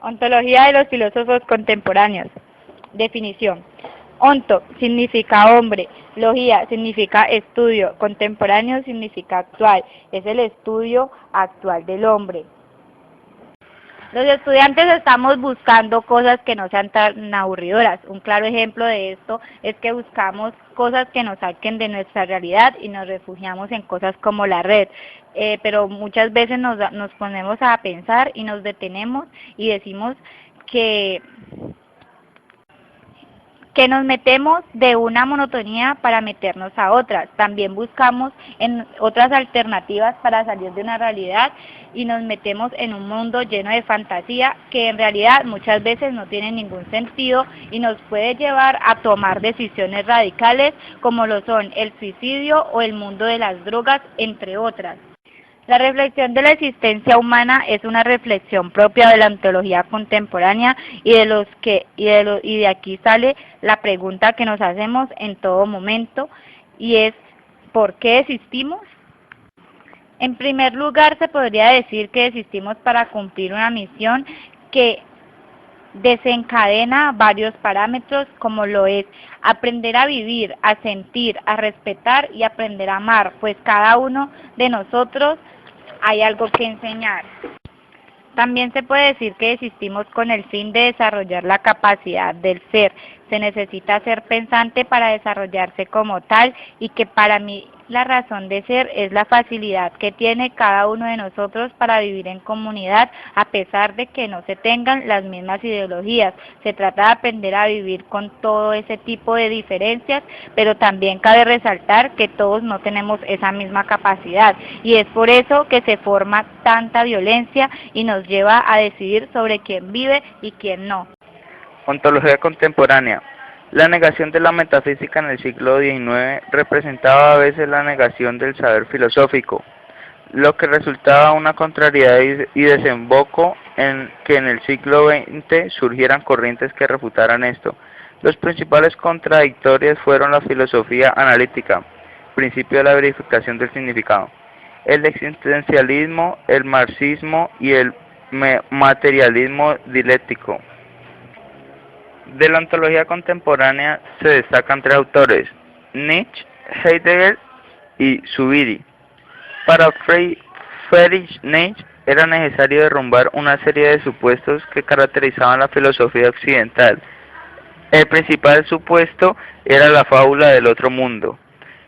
Ontología de los filósofos contemporáneos. Definición. Onto significa hombre, logía significa estudio, contemporáneo significa actual, es el estudio actual del hombre. Los estudiantes estamos buscando cosas que no sean tan aburridoras. Un claro ejemplo de esto es que buscamos cosas que nos saquen de nuestra realidad y nos refugiamos en cosas como la red. Pero muchas veces nos ponemos a pensar y nos detenemos y decimos que nos metemos de una monotonía para meternos a otras. También buscamos en otras alternativas para salir de una realidad y nos metemos en un mundo lleno de fantasía que en realidad muchas veces no tiene ningún sentido y nos puede llevar a tomar decisiones radicales como lo son el suicidio o el mundo de las drogas, entre otras. La reflexión de la existencia humana es una reflexión propia de la ontología contemporánea y de aquí sale la pregunta que nos hacemos en todo momento y es ¿por qué existimos? En primer lugar se podría decir que existimos para cumplir una misión que desencadena varios parámetros como lo es aprender a vivir, a sentir, a respetar y aprender a amar, pues cada uno de nosotros hay algo que enseñar. También se puede decir que existimos con el fin de desarrollar la capacidad del ser. Se necesita ser pensante para desarrollarse como tal y que para mí la razón de ser es la facilidad que tiene cada uno de nosotros para vivir en comunidad a pesar de que no se tengan las mismas ideologías. Se trata de aprender a vivir con todo ese tipo de diferencias, pero también cabe resaltar que todos no tenemos esa misma capacidad y es por eso que se forma tanta violencia y nos lleva a decidir sobre quién vive y quién no. Ontología contemporánea. La negación de la metafísica en el siglo XIX representaba a veces la negación del saber filosófico, lo que resultaba una contrariedad y desemboco en que en el siglo XX surgieran corrientes que refutaran esto. Los principales contradictorios fueron la filosofía analítica, principio de la verificación del significado, el existencialismo, el marxismo y el materialismo dialéctico. De la ontología contemporánea se destacan tres autores, Nietzsche, Heidegger y Zubiri. Para Friedrich Nietzsche era necesario derrumbar una serie de supuestos que caracterizaban la filosofía occidental. El principal supuesto era la fábula del otro mundo,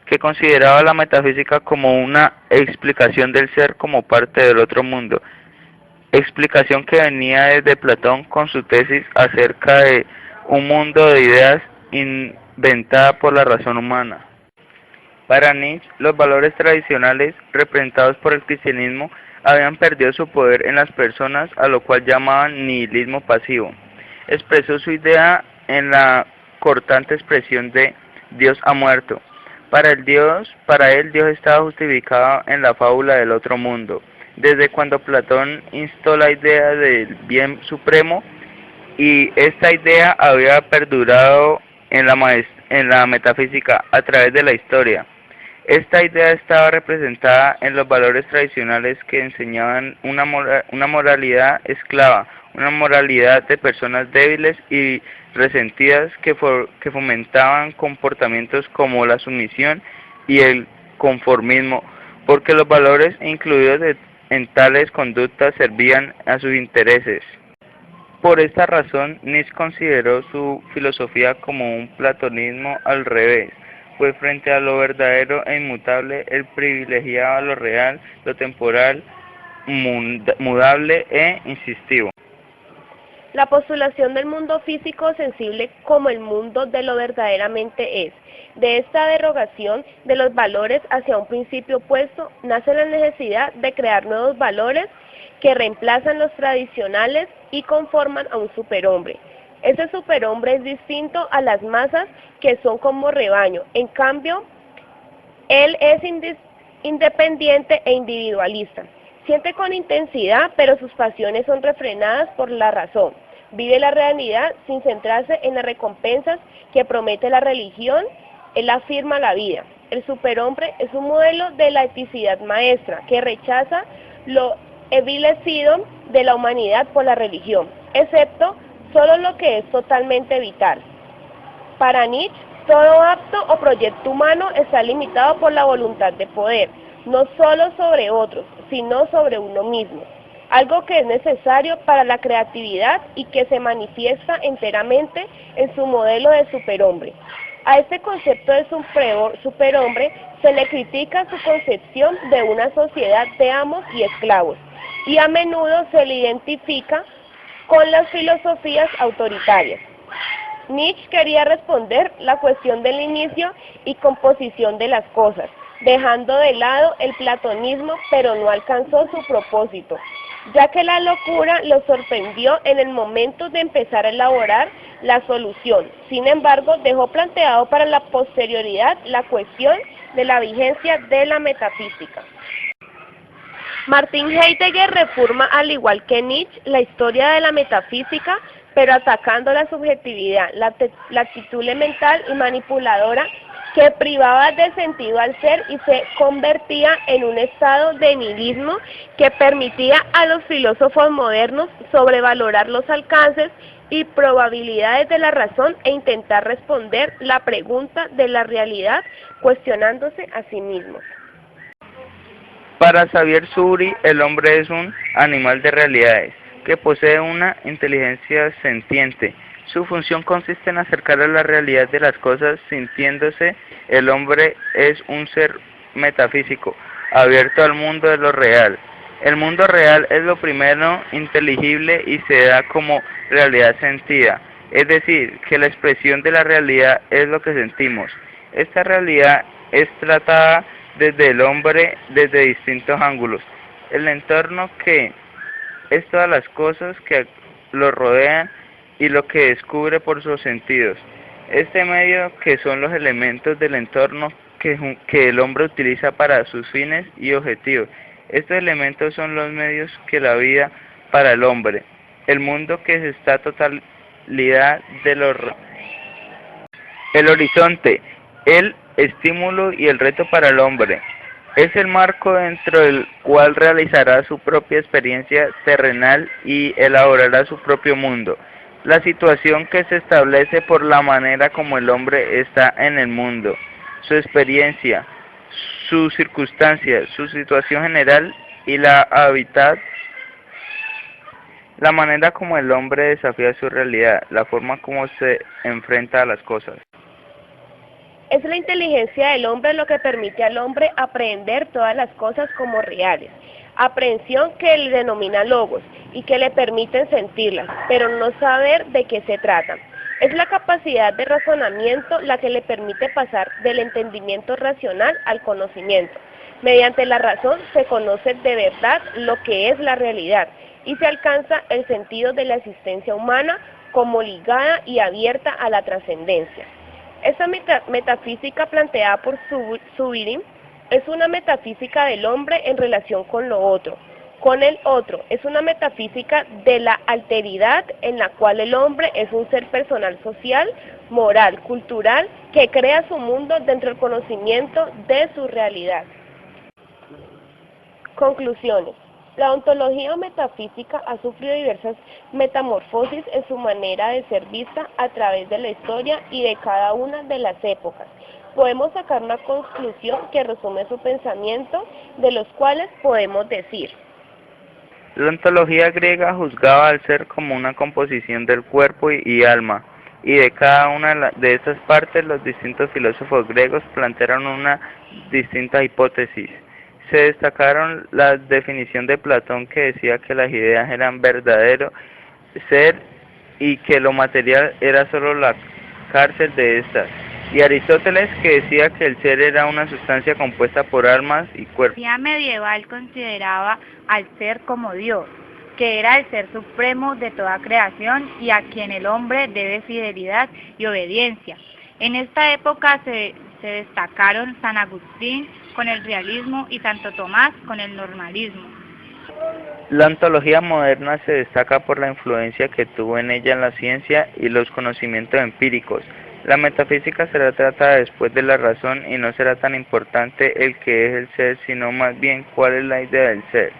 que consideraba la metafísica como una explicación del ser como parte del otro mundo, explicación que venía desde Platón con su tesis acerca de un mundo de ideas inventada por la razón humana. Para Nietzsche, los valores tradicionales representados por el cristianismo habían perdido su poder en las personas, a lo cual llamaban nihilismo pasivo. Expresó su idea en la cortante expresión de Dios ha muerto. Para él Dios estaba justificado en la fábula del otro mundo. Desde cuando Platón instó la idea del bien supremo, y esta idea había perdurado en la metafísica a través de la historia. Esta idea estaba representada en los valores tradicionales que enseñaban una moralidad esclava, una moralidad de personas débiles y resentidas que fomentaban comportamientos como la sumisión y el conformismo, porque los valores incluidos en tales conductas servían a sus intereses. Por esta razón, Nietzsche consideró su filosofía como un platonismo al revés, pues frente a lo verdadero e inmutable, él privilegiaba lo real, lo temporal, mudable e insistivo. La postulación del mundo físico sensible como el mundo de lo verdaderamente es. De esta derogación de los valores hacia un principio opuesto, nace la necesidad de crear nuevos valores que reemplazan los tradicionales y conforman a un superhombre. Ese superhombre es distinto a las masas que son como rebaño. En cambio, él es independiente e individualista. Siente con intensidad, pero sus pasiones son refrenadas por la razón. Vive la realidad sin centrarse en las recompensas que promete la religión. Él afirma la vida. El superhombre es un modelo de la eticidad maestra que rechaza lo evilecido de la humanidad por la religión. excepto solo lo que es totalmente vital. Para Nietzsche, todo acto o proyecto humano está limitado por la voluntad de poder, no solo sobre otros, sino sobre uno mismo, algo que es necesario para la creatividad y que se manifiesta enteramente en su modelo de superhombre. A este concepto de superhombre se le critica su concepción de una sociedad de amos y esclavos, y a menudo se le identifica con las filosofías autoritarias. Nietzsche quería responder la cuestión del inicio y composición de las cosas, dejando de lado el platonismo, pero no alcanzó su propósito, ya que la locura lo sorprendió en el momento de empezar a elaborar la solución. Sin embargo, dejó planteado para la posterioridad la cuestión de la vigencia de la metafísica. Martin Heidegger reforma, al igual que Nietzsche, la historia de la metafísica, pero atacando la subjetividad, la actitud mental y manipuladora que privaba de sentido al ser y se convertía en un estado de nihilismo que permitía a los filósofos modernos sobrevalorar los alcances y probabilidades de la razón e intentar responder la pregunta de la realidad cuestionándose a sí mismos. Para Xavier Zubiri, el hombre es un animal de realidades, que posee una inteligencia sentiente. Su función consiste en acercar a la realidad de las cosas sintiéndose. El hombre es un ser metafísico, abierto al mundo de lo real. El mundo real es lo primero inteligible y se da como realidad sentida, es decir, que la expresión de la realidad es lo que sentimos. Esta realidad es tratada desde el hombre desde distintos ángulos. El entorno, que es todas las cosas que lo rodean, y lo que descubre por sus sentidos. Este medio, que son los elementos del entorno que el hombre utiliza para sus fines y objetivos. Estos elementos son los medios que la vida para el hombre. El mundo, que es esta totalidad de los... El horizonte, el estímulo y el reto para el hombre. Es el marco dentro del cual realizará su propia experiencia terrenal y elaborará su propio mundo. La situación que se establece por la manera como el hombre está en el mundo, su experiencia, sus circunstancias, su situación general y la hábitat, la manera como el hombre desafía su realidad, la forma como se enfrenta a las cosas. Es la inteligencia del hombre lo que permite al hombre aprehender todas las cosas como reales, aprehensión que él denomina logos y que le permiten sentirlas, pero no saber de qué se tratan. Es la capacidad de razonamiento la que le permite pasar del entendimiento racional al conocimiento. Mediante la razón se conoce de verdad lo que es la realidad y se alcanza el sentido de la existencia humana como ligada y abierta a la trascendencia. Esta metafísica planteada por Zubiri es una metafísica del hombre en relación con lo otro, con el otro. Es una metafísica de la alteridad en la cual el hombre es un ser personal, social, moral, cultural, que crea su mundo dentro del conocimiento de su realidad. Conclusiones. La ontología o metafísica ha sufrido diversas metamorfosis en su manera de ser vista a través de la historia y de cada una de las épocas. Podemos sacar una conclusión que resume su pensamiento, de los cuales podemos decir: La ontología griega juzgaba al ser como una composición del cuerpo y alma, y de cada una de estas partes los distintos filósofos griegos plantearon una distinta hipótesis. Se destacaron la definición de Platón, que decía que las ideas eran verdadero ser y que lo material era solo la cárcel de estas, y Aristóteles, que decía que el ser era una sustancia compuesta por almas y cuerpos. La filosofía medieval consideraba al ser como Dios, que era el ser supremo de toda creación y a quien el hombre debe fidelidad y obediencia. En esta época se destacaron San Agustín con el realismo y Santo Tomás con el normalismo. La ontología moderna se destaca por la influencia que tuvo en ella la ciencia y los conocimientos empíricos. La metafísica será tratada después de la razón y no será tan importante el que es el ser, sino más bien cuál es la idea del ser.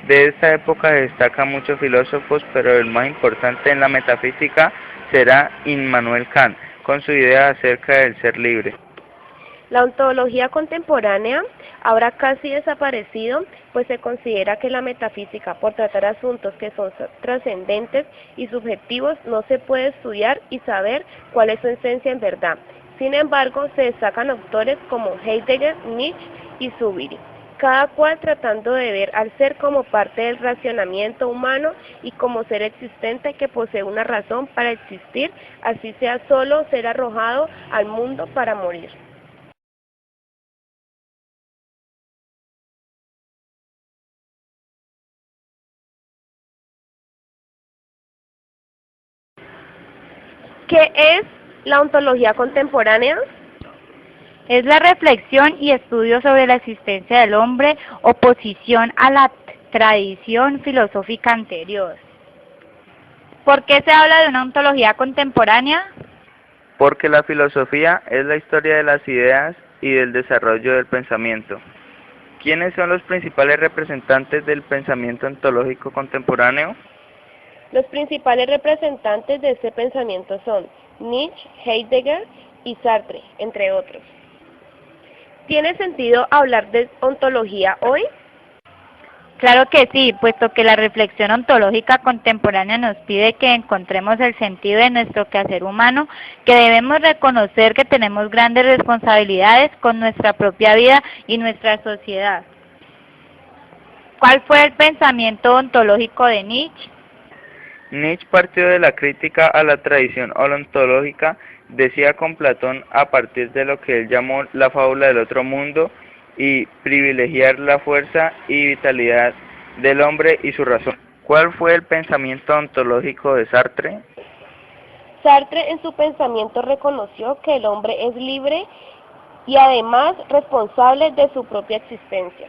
De esta época destacan muchos filósofos, pero el más importante en la metafísica será Immanuel Kant, con su idea acerca del ser libre. La ontología contemporánea habrá casi desaparecido, pues se considera que la metafísica, por tratar asuntos que son trascendentes y subjetivos, no se puede estudiar y saber cuál es su esencia en verdad. Sin embargo, se destacan autores como Heidegger, Nietzsche y Zubiri, cada cual tratando de ver al ser como parte del racionamiento humano y como ser existente que posee una razón para existir, así sea solo ser arrojado al mundo para morir. ¿Qué es la ontología contemporánea? Es la reflexión y estudio sobre la existencia del hombre, oposición a la tradición filosófica anterior. ¿Por qué se habla de una ontología contemporánea? Porque la filosofía es la historia de las ideas y del desarrollo del pensamiento. ¿Quiénes son los principales representantes del pensamiento ontológico contemporáneo? Los principales representantes de este pensamiento son Nietzsche, Heidegger y Sartre, entre otros. ¿Tiene sentido hablar de ontología hoy? Claro que sí, puesto que la reflexión ontológica contemporánea nos pide que encontremos el sentido de nuestro quehacer humano, que debemos reconocer que tenemos grandes responsabilidades con nuestra propia vida y nuestra sociedad. ¿Cuál fue el pensamiento ontológico de Nietzsche? Nietzsche partió de la crítica a la tradición ontológica, decía con Platón a partir de lo que él llamó la fábula del otro mundo y privilegiar la fuerza y vitalidad del hombre y su razón. ¿Cuál fue el pensamiento ontológico de Sartre? Sartre en su pensamiento reconoció que el hombre es libre y además responsable de su propia existencia.